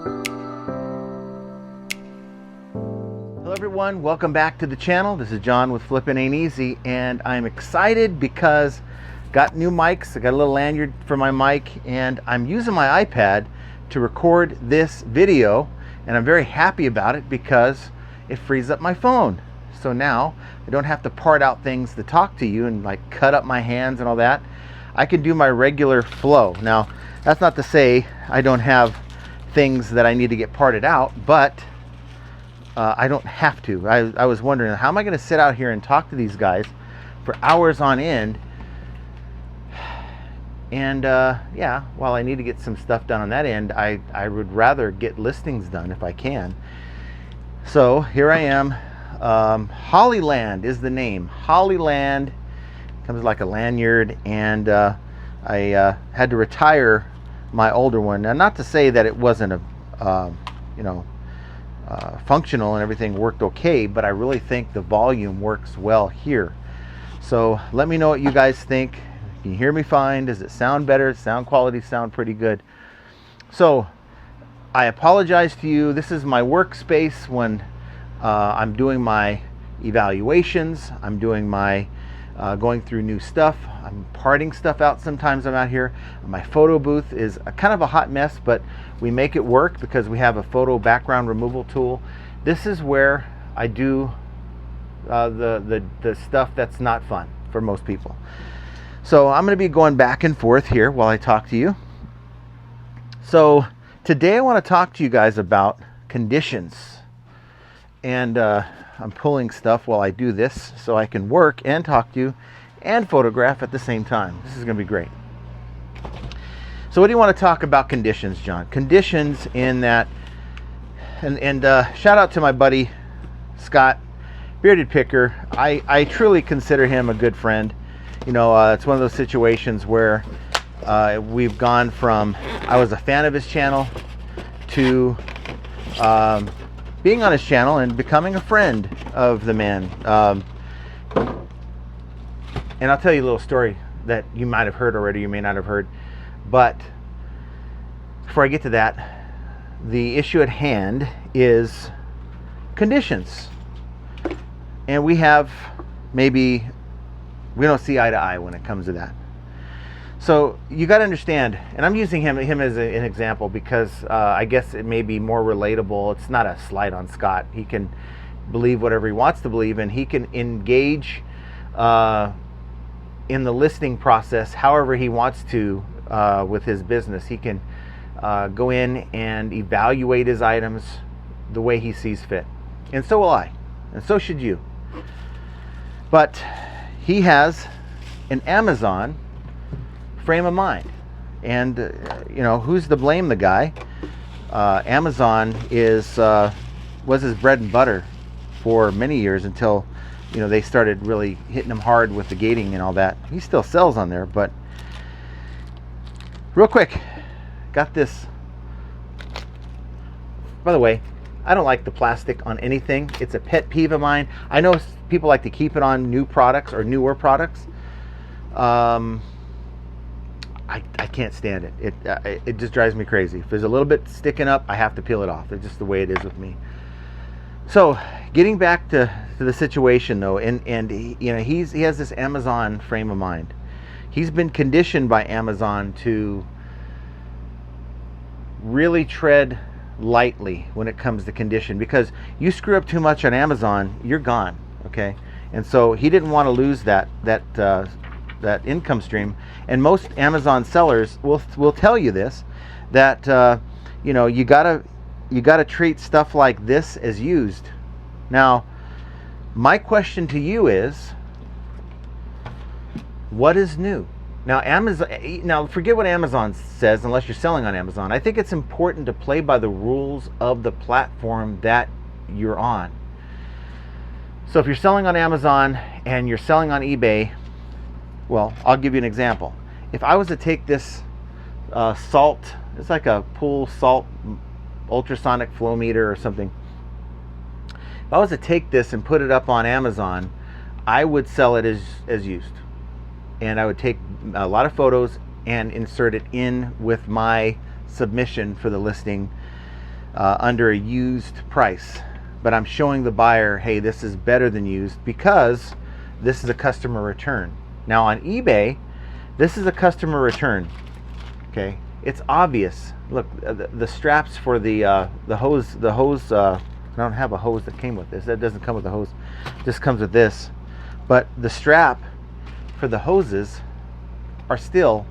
Hello everyone, welcome back to the channel. This is John with Flippin Ain't Easy, and I'm excited because got new mics. I got a little lanyard for my mic, and I'm using my iPad to record this video, and I'm very happy about it because it frees up my phone. So now I don't have to part out things to talk to you and like cut up my hands and all that. I can do my regular flow. Now, that's not to say I don't have things that I need to get parted out, but I don't have to. I was wondering, how am I going to sit out here and talk to these guys for hours on end? And yeah, while I need to get some stuff done on that end, I would rather get listings done if I can. So here I am. Hollyland is the name. Hollyland comes like a lanyard, and I had to retire my older one. Now, not to say that it wasn't a, functional and everything worked okay, but I really think the volume works well here. So let me know what you guys think. Can you hear me fine? Does it sound better? Sound quality sound pretty good. So I apologize to you. This is my workspace when I'm doing my evaluations. I'm doing my going through new stuff. I'm parting stuff out sometimes. I'm out here. My photo booth is kind of a hot mess, but we make it work because we have a photo background removal tool. This is where I do the stuff that's not fun for most people. So I'm going to be going back and forth here while I talk to you. So today I want to talk to you guys about conditions. And I'm pulling stuff while I do this so I can work and talk to you and photograph at the same time. This is going to be great. So what do you want to talk about conditions, John? Conditions in that, and shout out to my buddy Scott, Bearded Picker. I truly consider him a good friend. You know, it's one of those situations where we've gone from, I was a fan of his channel, to being on his channel and becoming a friend of the man. And I'll tell you a little story that you might have heard already, you may not have heard. But before I get to that, the issue at hand is conditions. And we don't see eye to eye when it comes to that. So you got to understand, and I'm using him as an example because I guess it may be more relatable. It's not a slight on Scott. He can believe whatever he wants to believe, and he can engage in the listing process however he wants to with his business. He can go in and evaluate his items the way he sees fit. And so will I, and so should you. But he has an Amazon frame of mind, and who's to blame the guy? Amazon was his bread and butter for many years until they started really hitting him hard with the gating and all that. He still sells on there, but real quick, got this. By the way, I don't like the plastic on anything. It's a pet peeve of mine. I know people like to keep it on new products or newer products. I can't stand it. It just drives me crazy. If there's a little bit sticking up, I have to peel it off. It's just the way it is with me. So getting back to the situation though, and he has this Amazon frame of mind. He's been conditioned by Amazon to really tread lightly when it comes to condition, because you screw up too much on Amazon, you're gone. Okay, and so he didn't want to lose that income stream. And most Amazon sellers will tell you this, that you gotta treat stuff like this as used. Now, my question to you is, what is new? Now forget what Amazon says unless you're selling on Amazon. I think it's important to play by the rules of the platform that you're on. So if you're selling on Amazon and you're selling on eBay, well, I'll give you an example. If I was to take this salt, it's like a pool salt ultrasonic flow meter or something. If I was to take this and put it up on Amazon, I would sell it as used. And I would take a lot of photos and insert it in with my submission for the listing under a used price. But I'm showing the buyer, hey, this is better than used because this is a customer return. Now on eBay, this is a customer return. Okay, it's obvious. Look, the straps for the hose. I don't have a hose that came with this. That doesn't come with the hose. This comes with this. But the strap for the hoses are still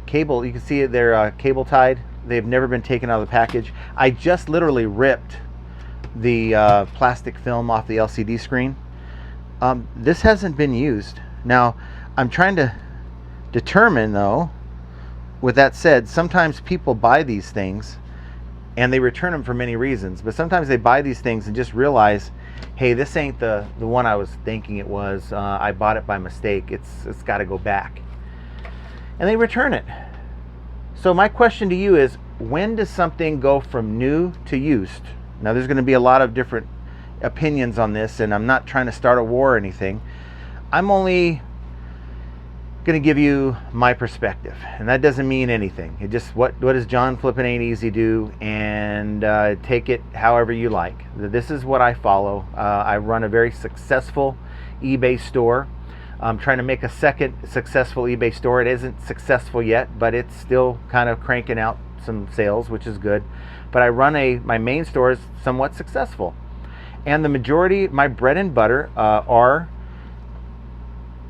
cable. You can see they're cable tied. They've never been taken out of the package. I just literally ripped the plastic film off the LCD screen. This hasn't been used. Now, I'm trying to determine, though, with that said, sometimes people buy these things and they return them for many reasons, but sometimes they buy these things and just realize, hey, this ain't the one I was thinking it was. I bought it by mistake. It's got to go back. And they return it. So my question to you is, when does something go from new to used? Now, there's going to be a lot of different opinions on this, and I'm not trying to start a war or anything. I'm only going to give you my perspective, and that doesn't mean anything. It just, what does John Flippin Ain't Easy do, and take it however you like. This is what I follow. I run a very successful eBay store. I'm trying to make a second successful eBay store. It isn't successful yet, but it's still kind of cranking out some sales, which is good. But I run my main store is somewhat successful. And the majority, my bread and butter are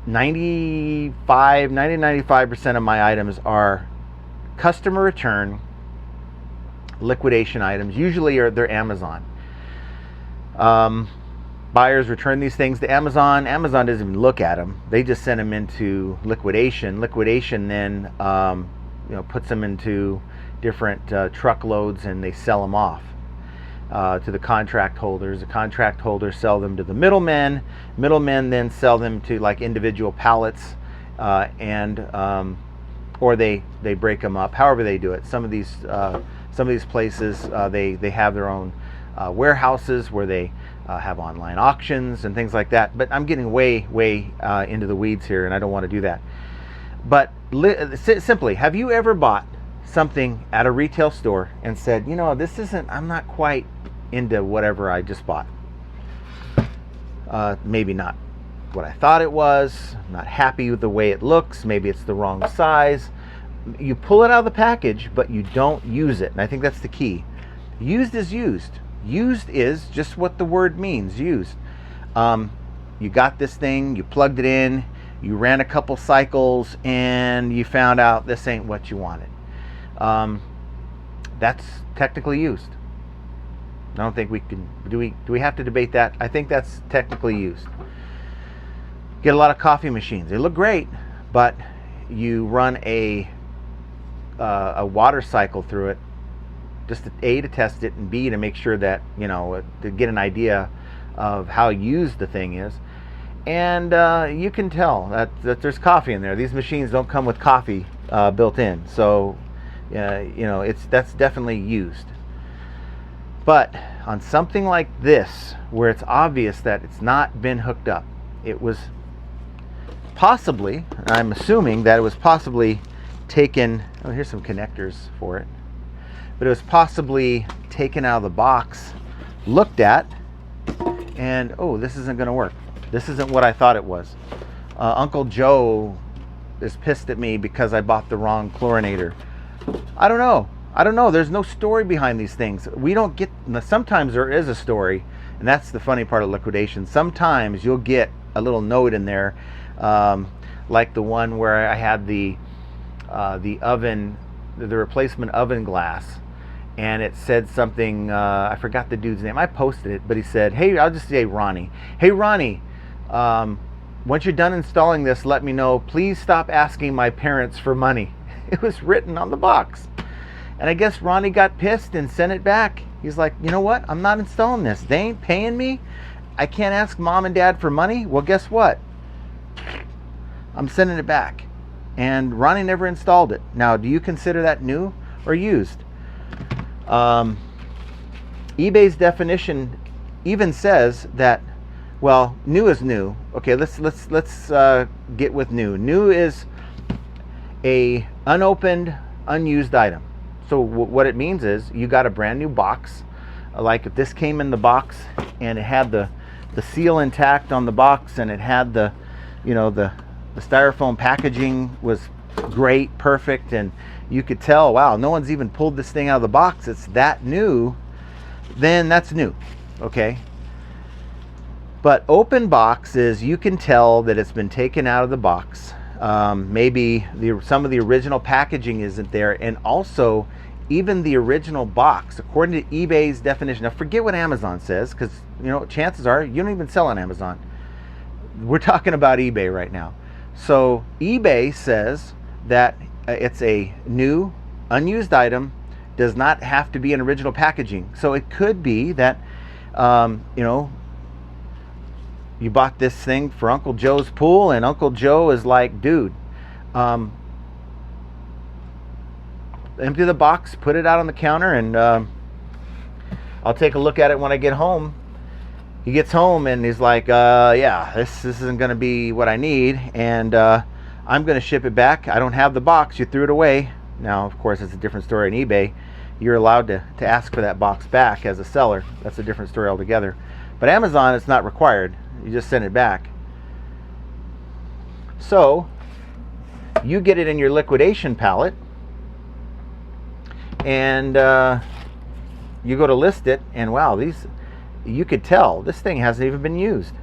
95% of my items are customer return liquidation items. Usually they're Amazon. Buyers return these things to Amazon. Amazon doesn't even look at them. They just send them into liquidation. Liquidation then puts them into different truckloads, and they sell them off to the contract holders. The contract holders sell them to the middlemen. Middlemen then sell them to like individual pallets, or they break them up. However they do it. Some of these places they have their own warehouses where they have online auctions and things like that. But I'm getting way into the weeds here, and I don't want to do that. But simply, have you ever bought something at a retail store and said, this isn't, I'm not quite into whatever I just bought. Maybe not what I thought it was, I'm not happy with the way it looks, maybe it's the wrong size. You pull it out of the package, but you don't use it. And I think that's the key. Used is used. Used is just what the word means, used. You got this thing, you plugged it in, you ran a couple cycles, and you found out this ain't what you wanted. That's technically used. I don't think we can, do we have to debate that? I think that's technically used. Get a lot of coffee machines. They look great, but you run a water cycle through it, just to test it, and B, to make sure that, to get an idea of how used the thing is. And you can tell that there's coffee in there. These machines don't come with coffee built in. So, that's definitely used. But on something like this, where it's obvious that it's not been hooked up, it was possibly, I'm assuming that it was possibly taken, here's some connectors for it, but it was possibly taken out of the box, looked at, and this isn't going to work. This isn't what I thought it was. Uncle Joe is pissed at me because I bought the wrong chlorinator. I don't know. There's no story behind these things. We don't get, sometimes there is a story, and that's the funny part of liquidation. Sometimes you'll get a little note in there, like the one where I had the oven, the replacement oven glass, and it said something, I forgot the dude's name. I posted it, but he said, hey, I'll just say Ronnie. Hey, Ronnie, once you're done installing this, let me know. Please stop asking my parents for money. It was written on the box. And I guess Ronnie got pissed and sent it back. He's like, you know what? I'm not installing this. They ain't paying me. I can't ask mom and dad for money. Well, guess what? I'm sending it back. And Ronnie never installed it. Now, do you consider that new or used? eBay's definition even says that, well, new is new. Okay, let's get with new. New is a unopened, unused item. So what it means is you got a brand new box. Like if this came in the box and it had the seal intact on the box, and it had the styrofoam packaging was great, perfect, and you could tell, wow, no one's even pulled this thing out of the box, it's that new, then that's new, okay? But open box is, you can tell that it's been taken out of the box. Maybe some of the original packaging isn't there, and also even the original box, according to eBay's definition. Now forget what Amazon says, because chances are you don't even sell on Amazon. We're talking about eBay right now. So eBay says that it's a new, unused item, does not have to be an original packaging. So it could be that you bought this thing for Uncle Joe's pool, and Uncle Joe is like, dude, empty the box, put it out on the counter, and I'll take a look at it when I get home. He gets home and he's like, yeah, this isn't going to be what I need, and I'm going to ship it back. I don't have the box. You threw it away. Now, of course, it's a different story on eBay. You're allowed to ask for that box back as a seller. That's a different story altogether. But Amazon, it's not required. You just send it back. So you get it in your liquidation pallet, and you go to list it, and wow, you could tell this thing hasn't even been used.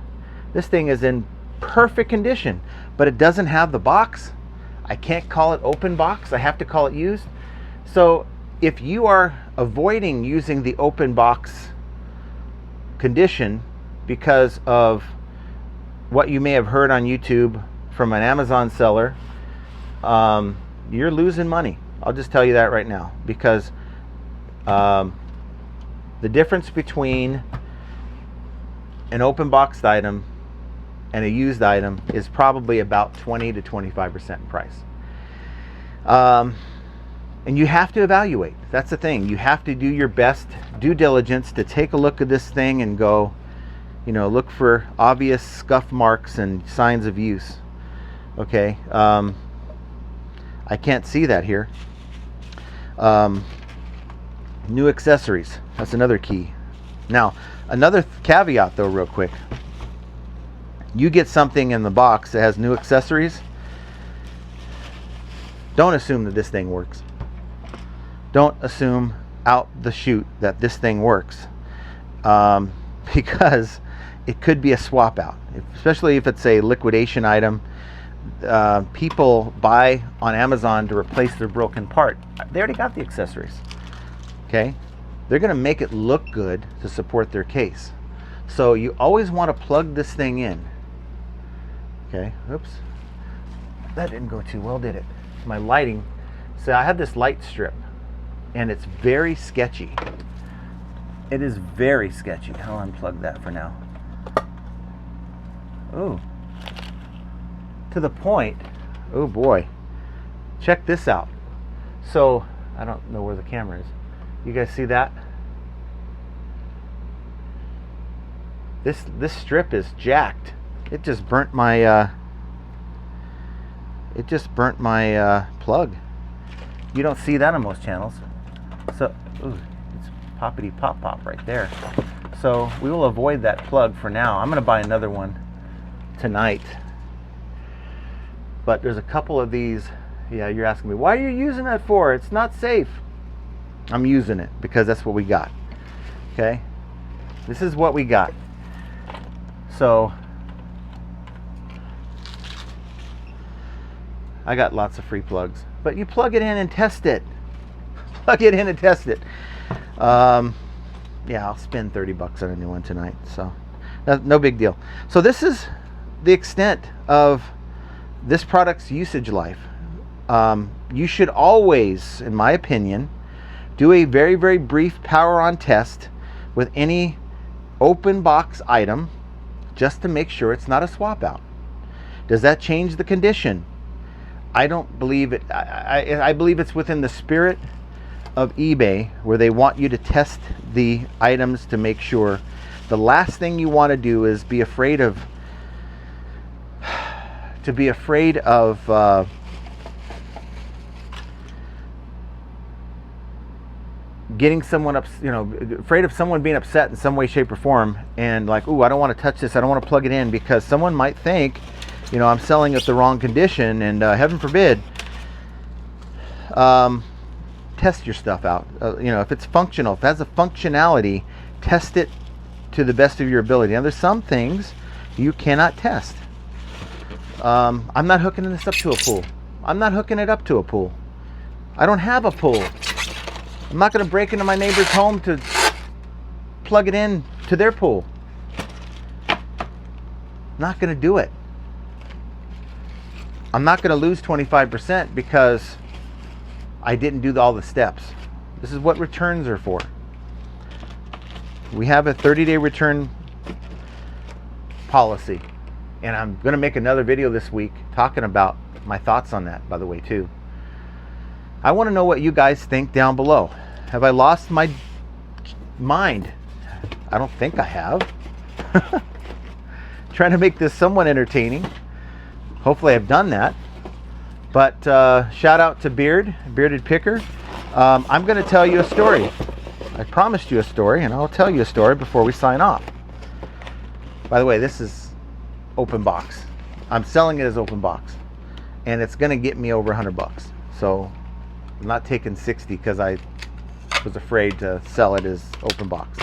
This thing is in perfect condition, but it doesn't have the box. I can't call it open box. I have to call it used. So if you are avoiding using the open box condition because of what you may have heard on YouTube from an Amazon seller, you're losing money. I'll just tell you that right now, because the difference between an open boxed item and a used item is probably about 20 to 25% in price. And you have to evaluate. That's the thing. You have to do your best due diligence to take a look at this thing and go, look for obvious scuff marks and signs of use. Okay. I can't see that here. New accessories. That's another key. Now, another caveat though, real quick. You get something in the box that has new accessories, don't assume that this thing works. Don't assume out the chute that this thing works, because it could be a swap out, especially if it's a liquidation item. People buy on Amazon to replace their broken part. They already got the accessories. Okay, they're going to make it look good to support their case. So you always want to plug this thing in. Okay, oops, that didn't go too well, did it? My lighting. So I have this light strip, and it's very sketchy. It is very sketchy. I'll unplug that for now. Oh, to the point. Oh boy, check this out. So I don't know where the camera is. You guys see that? This strip is jacked. It just burnt my plug. You don't see that on most channels. So ooh, it's poppity pop pop right there. So we will avoid that plug for now. I'm gonna buy another one tonight. But there's a couple of these. Yeah, you're asking me, why are you using that for? It's not safe. I'm using it because that's what we got. Okay, this is what we got. So I got lots of free plugs, but you plug it in and test it. Plug it in and test it. Yeah, I'll spend $30 on a new one tonight, so no big deal. So this is the extent of this product's usage life. You should always, in my opinion, do a very, very brief power on test with any open box item just to make sure it's not a swap out. Does that change the condition? I don't believe it. I believe it's within the spirit of eBay, where they want you to test the items to make sure. The last thing you want to do is be afraid of getting someone up, afraid of someone being upset in some way, shape, or form, and like, ooh, I don't want to touch this, I don't want to plug it in, because someone might think, I'm selling it the wrong condition, and heaven forbid. Test your stuff out. If it's functional, if it has a functionality, test it to the best of your ability. Now, there's some things you cannot test. I'm not hooking this up to a pool. I'm not hooking it up to a pool. I don't have a pool. I'm not going to break into my neighbor's home to plug it in to their pool. Not going to do it. I'm not going to lose 25% because I didn't do all the steps. This is what returns are for. We have a 30-day return policy, and I'm going to make another video this week talking about my thoughts on that, by the way, too. I want to know what you guys think down below. Have I lost my mind? I don't think I have. Trying to make this somewhat entertaining. Hopefully I've done that. But shout out to Bearded Picker. I'm going to tell you a story. I promised you a story, and I'll tell you a story before we sign off. By the way, this is open box. I'm selling it as open box, and it's going to get me over $100. So I'm not taking 60 because I was afraid to sell it as open box.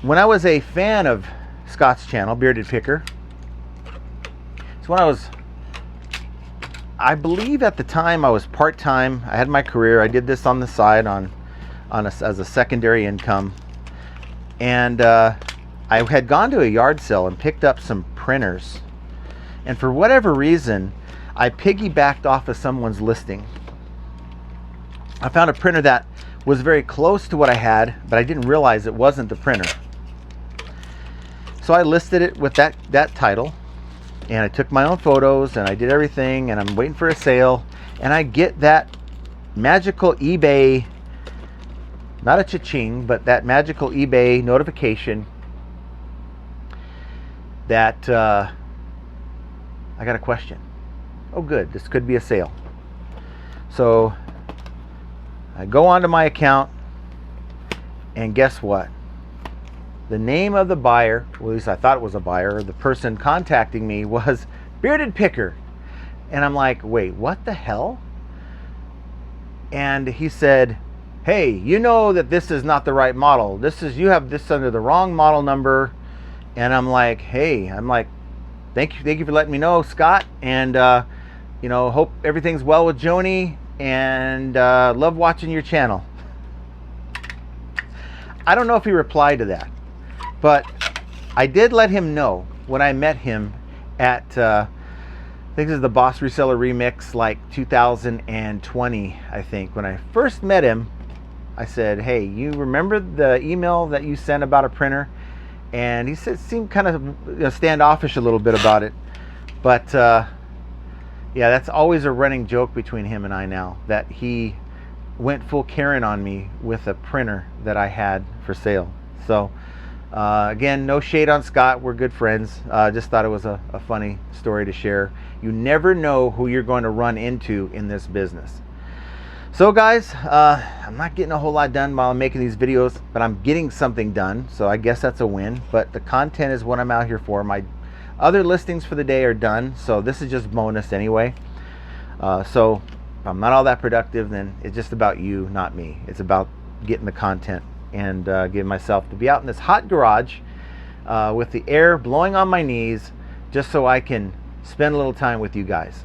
When I was a fan of Scott's channel, Bearded Picker, it's when I believe at the time I was part-time. I had my career. I did this on the side as a secondary income. And I had gone to a yard sale and picked up some printers. And for whatever reason, I piggybacked off of someone's listing. I found a printer that was very close to what I had, but I didn't realize it wasn't the printer. So I listed it with that title, and I took my own photos, and I did everything, and I'm waiting for a sale, and I get that magical eBay, not a cha-ching, but that magical eBay notification that I got a question. Oh good, this could be a sale. So I go onto my account, and guess what? The name of the buyer, well, at least I thought it was a buyer, the person contacting me was Bearded Picker. And I'm like, wait, what the hell? And he said, hey, you know that this is not the right model. You have this under the wrong model number. And I'm like, hey, thank you for letting me know, Scott. And hope everything's well with Joni, and love watching your channel. I don't know if he replied to that, but I did let him know when I met him at I think this is the Boss Reseller Remix, like 2020, I think. When I first met him, I said, hey, you remember the email that you sent about a printer? And he seemed kind of standoffish a little bit about it. But yeah, that's always a running joke between him and I now, that he went full Karen on me with a printer that I had for sale. So again, no shade on Scott. We're good friends. Just thought it was a funny story to share. You never know who you're going to run into in this business. So guys, I'm not getting a whole lot done while I'm making these videos, but I'm getting something done, so I guess that's a win. But the content is what I'm out here for. My other listings for the day are done, so this is just bonus anyway. So if I'm not all that productive, then it's just about you, not me. It's about getting the content and getting myself to be out in this hot garage with the air blowing on my knees, just so I can spend a little time with you guys.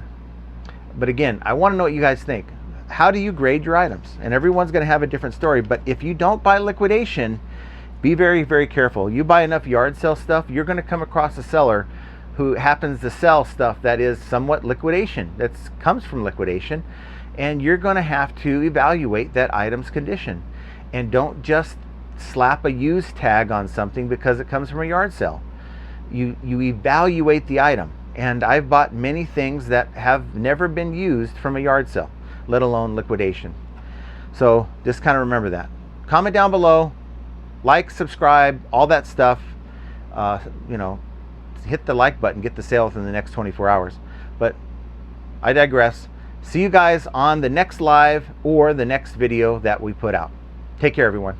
But again, I want to know what you guys think. How do you grade your items? And everyone's going to have a different story, but if you don't buy liquidation, be very, very careful. You buy enough yard sale stuff, you're going to come across a seller who happens to sell stuff that is somewhat liquidation, that comes from liquidation, and you're going to have to evaluate that item's condition. And don't just slap a used tag on something because it comes from a yard sale. You evaluate the item. And I've bought many things that have never been used from a yard sale, let alone liquidation. So just kind of remember that. Comment down below, like, subscribe, all that stuff. Hit the like button, get the sale within the next 24 hours. But I digress. See you guys on the next live or the next video that we put out. Take care, everyone.